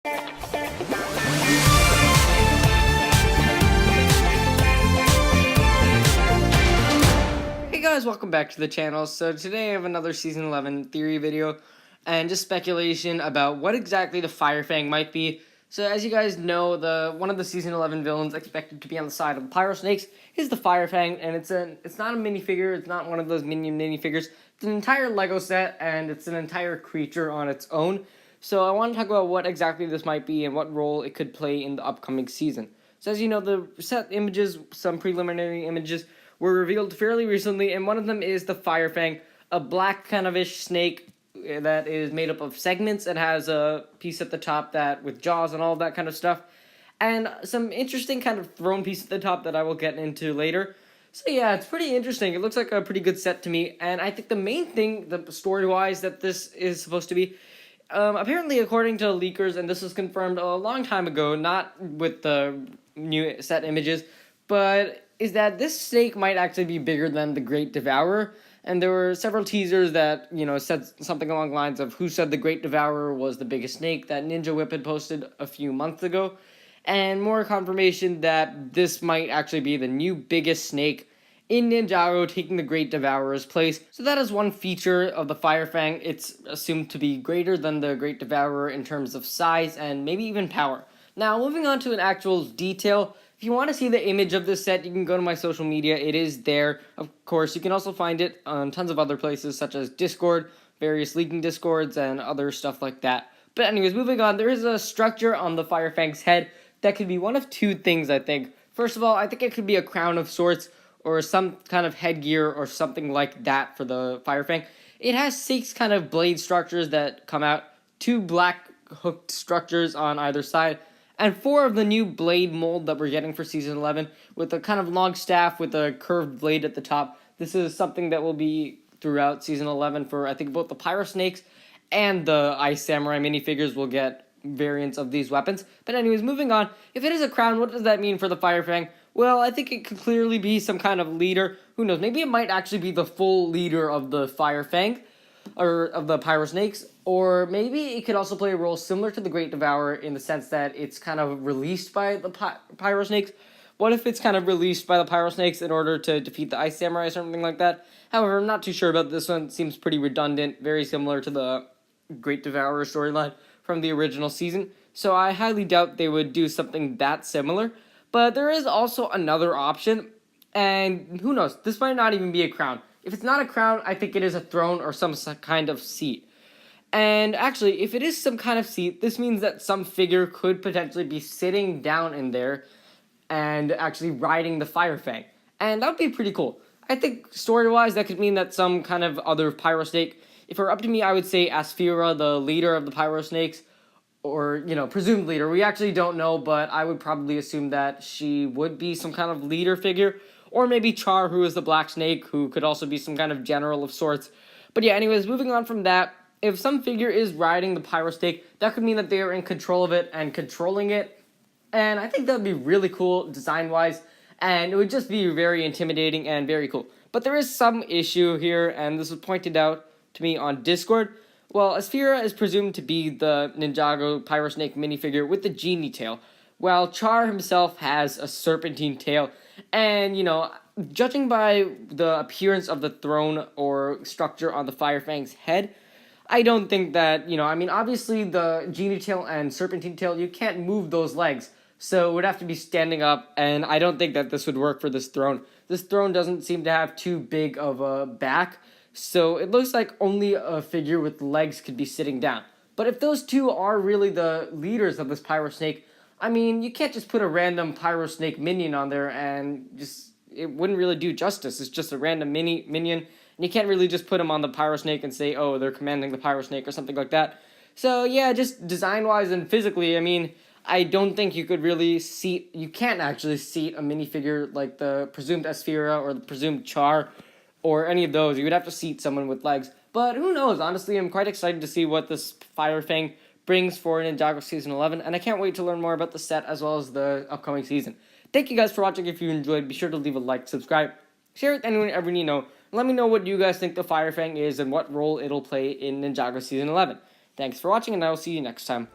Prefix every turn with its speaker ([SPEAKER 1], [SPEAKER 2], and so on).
[SPEAKER 1] Hey guys, welcome back to the channel. So today I have another Season 11 theory video and just speculation about what exactly the Fire Fang might be. So as you guys know, one of the Season 11 villains expected to be on the side of the Pyro Snakes is the Fire Fang, and it's not a minifigure, it's not one of those minion minifigures. It's an entire Lego set, and it's an entire creature on its own. So I want to talk about what exactly this might be and what role it could play in the upcoming season. So as you know, the set images, some preliminary images, were revealed fairly recently, and one of them is the Fire Fang, a black kind of-ish snake that is made up of segments. It has a piece at the top that with jaws and all that kind of stuff, and some interesting kind of thrown piece at the top that I will get into later. So yeah, it's pretty interesting. It looks like a pretty good set to me, and I think the main thing, the story-wise, that this is supposed to be, apparently according to leakers, and this was confirmed a long time ago, not with the new set images, but is that this snake might actually be bigger than the Great Devourer. And there were several teasers that, said something along the lines of who said the Great Devourer was the biggest snake that Ninja Whip had posted a few months ago. And more confirmation that this might actually be the new biggest snake in Ninjago, taking the Great Devourer's place. So that is one feature of the Fire Fang. It's assumed to be greater than the Great Devourer in terms of size and maybe even power. Now, moving on to an actual detail. If you want to see the image of this set, you can go to my social media. It is there. Of course, you can also find it on tons of other places, such as Discord, various leaking Discords, and other stuff like that. But anyways, moving on, there is a structure on the Fire Fang's head that could be one of two things, I think. First of all, I think it could be a crown of sorts, or some kind of headgear, or something like that for the Fire Fang. It has 6 kind of blade structures that come out, 2 black hooked structures on either side, and 4 of the new blade mold that we're getting for Season 11, with a kind of long staff with a curved blade at the top. This is something that will be throughout Season 11 for, I think, both the Pyro Snakes and the Ice Samurai minifigures will get variants of these weapons. But anyways, moving on, if it is a crown, what does that mean for the Fire Fang? Well, I think it could clearly be some kind of leader. Who knows, maybe it might actually be the full leader of the Fire Fang, or of the Pyro Snakes, or maybe it could also play a role similar to the Great Devourer in the sense that it's kind of released by the Pyro Snakes. What if it's kind of released by the Pyro Snakes in order to defeat the Ice Samurai or something like that? However, I'm not too sure about this one. It seems pretty redundant, very similar to the Great Devourer storyline from the original season, so I highly doubt they would do something that similar. But there is also another option, and who knows, this might not even be a crown. If it's not a crown, I think it is a throne or some kind of seat. And actually, if it is some kind of seat, this means that some figure could potentially be sitting down in there and actually riding the Fire Fang. And that would be pretty cool. I think story-wise, that could mean that some kind of other Pyro Snake, if it were up to me, I would say Asphira, the leader of the Pyro Snakes, or, presumed leader. We actually don't know, but I would probably assume that she would be some kind of leader figure. Or maybe Char, who is the Black Snake, who could also be some kind of general of sorts. But yeah, anyways, moving on from that, if some figure is riding the Pyro Snake, that could mean that they are in control of it and controlling it. And I think that would be really cool design-wise, and it would just be very intimidating and very cool. But there is some issue here, and this was pointed out to me on Discord. Well, Asphira is presumed to be the Ninjago Pyro Snake minifigure with the genie tail, while Char himself has a serpentine tail. And, judging by the appearance of the throne or structure on the Fire Fang's head, I don't think that, obviously the genie tail and serpentine tail, you can't move those legs. So it would have to be standing up, and I don't think that this would work for this throne. This throne doesn't seem to have too big of a back, so it looks like only a figure with legs could be sitting down. But if those two are really the leaders of this Pyro Snake, you can't just put a random Pyro Snake minion on there and it wouldn't really do justice. It's just a random minion, and you can't really just put them on the Pyro Snake and say, oh, they're commanding the Pyro Snake or something like that. So yeah, just design-wise and physically, I don't think you can't actually seat a minifigure like the presumed Asphira or the presumed Char or any of those. You would have to seat someone with legs. But who knows? Honestly, I'm quite excited to see what this Fire Fang brings for Ninjago Season 11, and I can't wait to learn more about the set as well as the upcoming season. Thank you guys for watching. If you enjoyed, be sure to leave a like, subscribe, share with anyone ever you know. Let me know what you guys think the Fire Fang is and what role it'll play in Ninjago Season 11. Thanks for watching, and I will see you next time.